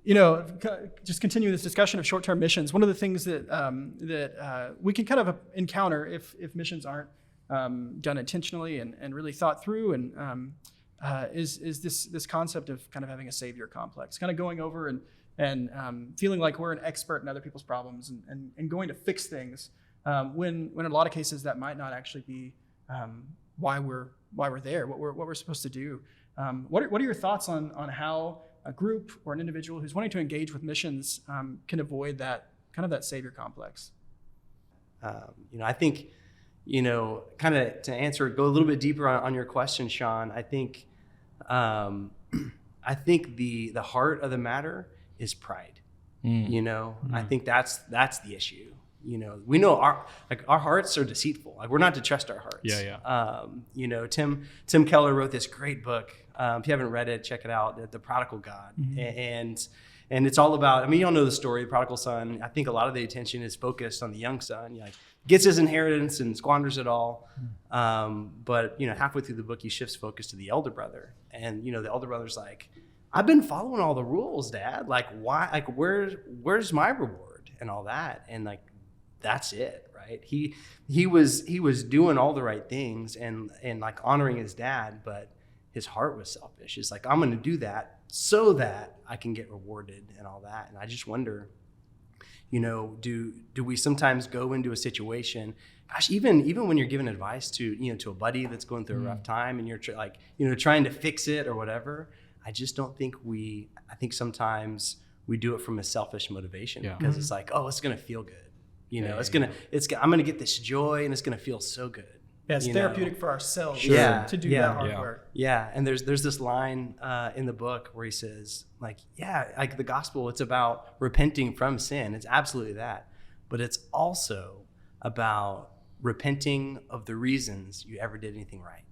just continuing this discussion of short-term missions, one of the things that we can kind of encounter if missions aren't done intentionally and really thought through, and is this concept of kind of having a savior complex, kind of going over and feeling like we're an expert in other people's problems and going to fix things when in a lot of cases that might not actually be why we're there, what we're supposed to do. What are your thoughts on how a group or an individual who's wanting to engage with missions can avoid that kind of that savior complex? I think, kind of to answer, go a little bit deeper on your question, Sean. I think the heart of the matter is pride. I think that's the issue. We know our hearts are deceitful. Like, we're not to trust our hearts. Yeah. Tim Keller wrote this great book. If you haven't read it, check it out. The Prodigal God. Mm-hmm. And it's all about, you all know the story, the prodigal son. I think a lot of the attention is focused on the young son. Gets his inheritance and squanders it all. But halfway through the book, he shifts focus to the elder brother. And, the elder brother's like, I've been following all the rules, Dad. Like, why? Like, where's my reward and all that? And that's it, right? He was doing all the right things and like honoring his dad, but his heart was selfish. It's like, I'm going to do that so that I can get rewarded and all that. And I just wonder, do we sometimes go into a situation, gosh, even when you're giving advice to a buddy that's going through a rough time and you're trying to fix it or whatever, I just don't think I think sometimes we do it from a selfish motivation because it's like, oh, it's going to feel good. I'm going to get this joy and it's going to feel so good. Yeah, it's therapeutic for ourselves to do that hard work. Yeah, and there's this line in the book where he says, the gospel, it's about repenting from sin. It's absolutely that. But it's also about repenting of the reasons you ever did anything right.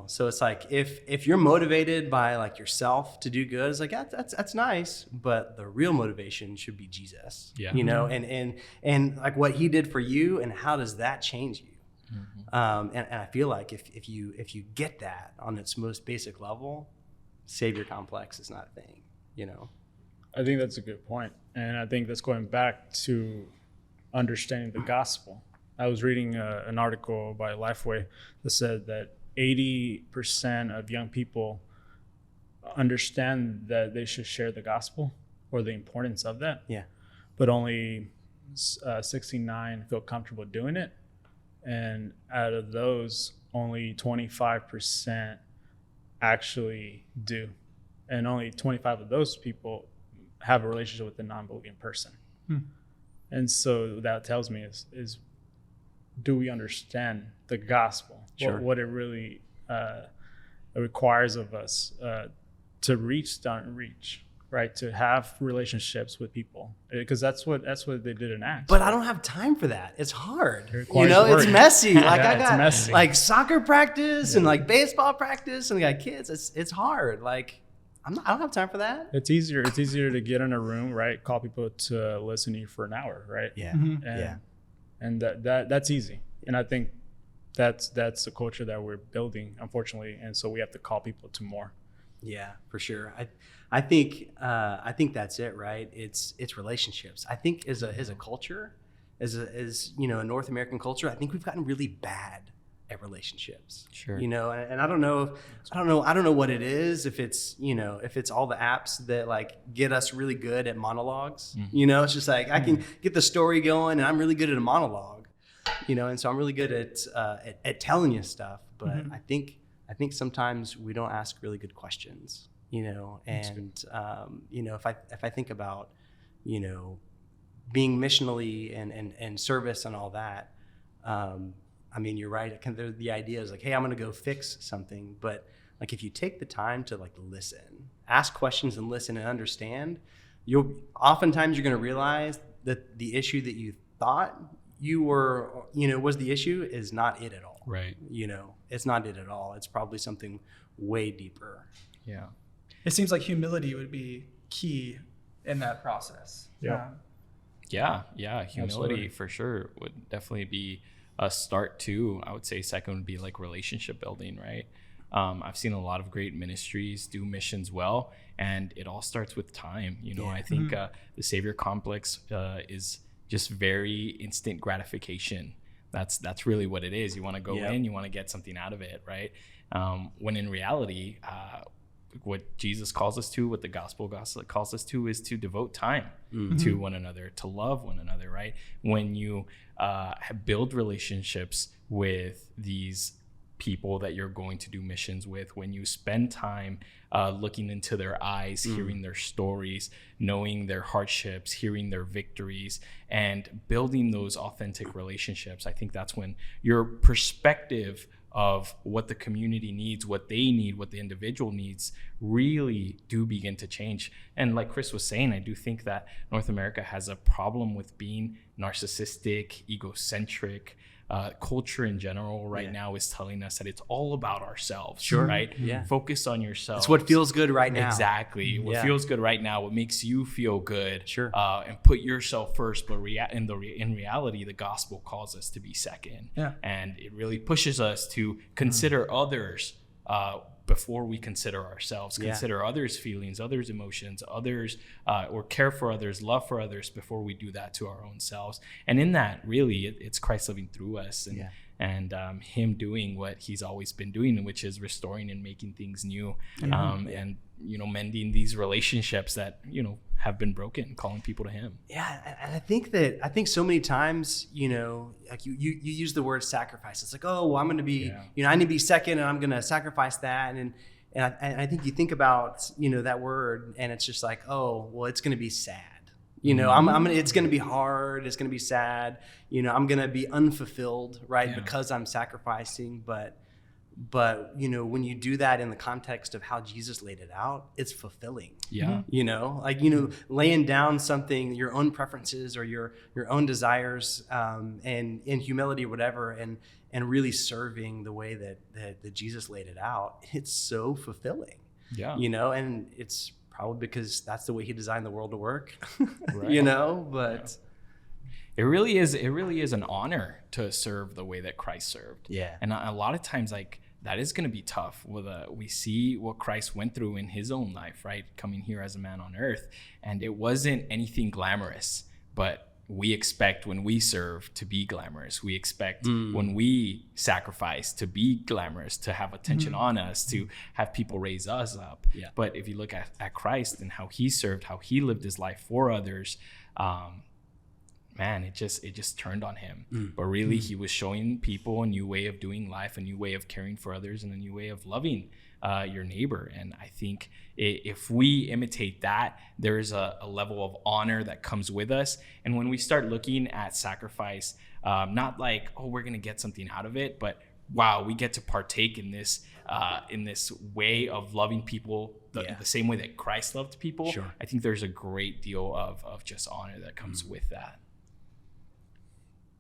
So it's like if you're motivated by like yourself to do good, it's like that's nice, but the real motivation should be Jesus. And like what he did for you, and how does that change you? And I feel like if you get that on its most basic level, savior complex is not a thing. I think that's a good point, and I think that's going back to understanding the gospel. I was reading an article by Lifeway that said that 80% of young people understand that they should share the gospel or the importance of that. Yeah. But only 69 feel comfortable doing it. And out of those, only 25% actually do. And only 25 of those people have a relationship with a non-believing person. And so that tells me is do we understand the gospel? Sure. What it really requires of us to reach down and reach, right? To have relationships with people, because that's what they did in Acts. But right? I don't have time for that. It's hard. It's messy. Like I got messy. Like soccer practice and like baseball practice, and I got kids. It's hard. Like I don't have time for that. It's easier to get in a room, right? Call people to listen to you for an hour, right? Yeah. Mm-hmm. And that's easy. And I think that's the culture that we're building, unfortunately. And so we have to call people to more. Yeah, for sure. I think that's it, right? It's relationships. I think as a culture, as a North American culture, I think we've gotten really bad at relationships. Sure. And I don't know what it is, if it's all the apps that like get us really good at monologues. Mm-hmm. It's just like I can get the story going and I'm really good at a monologue. And so I'm really good at telling you stuff, but I think sometimes we don't ask really good questions, and if I think about, being missionally and service and all that, you're right. The idea is like, hey, I'm going to go fix something. But like, if you take the time to like listen, ask questions and listen and understand, oftentimes you're going to realize that the issue that you thought was the issue is not it at all. Right. It's not it at all. It's probably something way deeper. Yeah. It seems like humility would be key in that process. Yeah. Yeah. Humility Absolutely. For sure would definitely be a start too. I would say second would be like relationship building, right? I've seen a lot of great ministries do missions well, and it all starts with time. I think the savior complex is just very instant gratification. That's really what it is. You want to go in, you want to get something out of it, right? When in reality, what Jesus calls us to, what the gospel calls us to, is to devote time to one another, to love one another, right? When you build relationships with these people that you're going to do missions with, when you spend time looking into their eyes, hearing their stories, knowing their hardships, hearing their victories, and building those authentic relationships, I think that's when your perspective of what the community needs, what they need, what the individual needs, really do begin to change. And like Chris was saying, I do think that North America has a problem with being narcissistic, egocentric. Culture in general now is telling us that it's all about ourselves, right? Yeah. Focus on yourself. It's what feels good right now. Exactly. What feels good right now, what makes you feel good. Sure. And put yourself first. But in reality, the gospel calls us to be second. Yeah. And it really pushes us to consider others before we consider ourselves, consider others' feelings, others' emotions, others, or care for others, love for others before we do that to our own selves. And in that, really, it's Christ living through us and him doing what he's always been doing, which is restoring and making things new, and mending these relationships that have been broken, calling people to him. Yeah, and I think so many times, like you use the word sacrifice. It's like, oh, well, I'm going to be, I need to be second, and I'm going to sacrifice that, and I think you think about, that word, and it's just like, oh, well, it's going to be sad. It's going to be hard. It's going to be sad. I'm going to be unfulfilled, right? Because I'm sacrificing, but when you do that in the context of how Jesus laid it out, it's fulfilling. Laying down something, your own preferences or your own desires, and in humility or whatever, and really serving the way that Jesus laid it out, it's so fulfilling. And it's probably because that's the way he designed the world to work. Right. But it really is an honor to serve the way that Christ served. Yeah. And a lot of times, that is going to be tough. We see what Christ went through in his own life, right? Coming here as a man on earth. And it wasn't anything glamorous, but we expect when we serve to be glamorous. We expect when we sacrifice to be glamorous, to have attention on us, to have people raise us up. Yeah. But if you look at Christ and how he served, how he lived his life for others, man, it just turned on him. But really, he was showing people a new way of doing life, a new way of caring for others, and a new way of loving your neighbor. And I think if we imitate that, there is a level of honor that comes with us. And when we start looking at sacrifice, not like, oh, we're going to get something out of it, but wow, we get to partake in this way of loving people the same way that Christ loved people. Sure. I think there's a great deal of just honor that comes with that.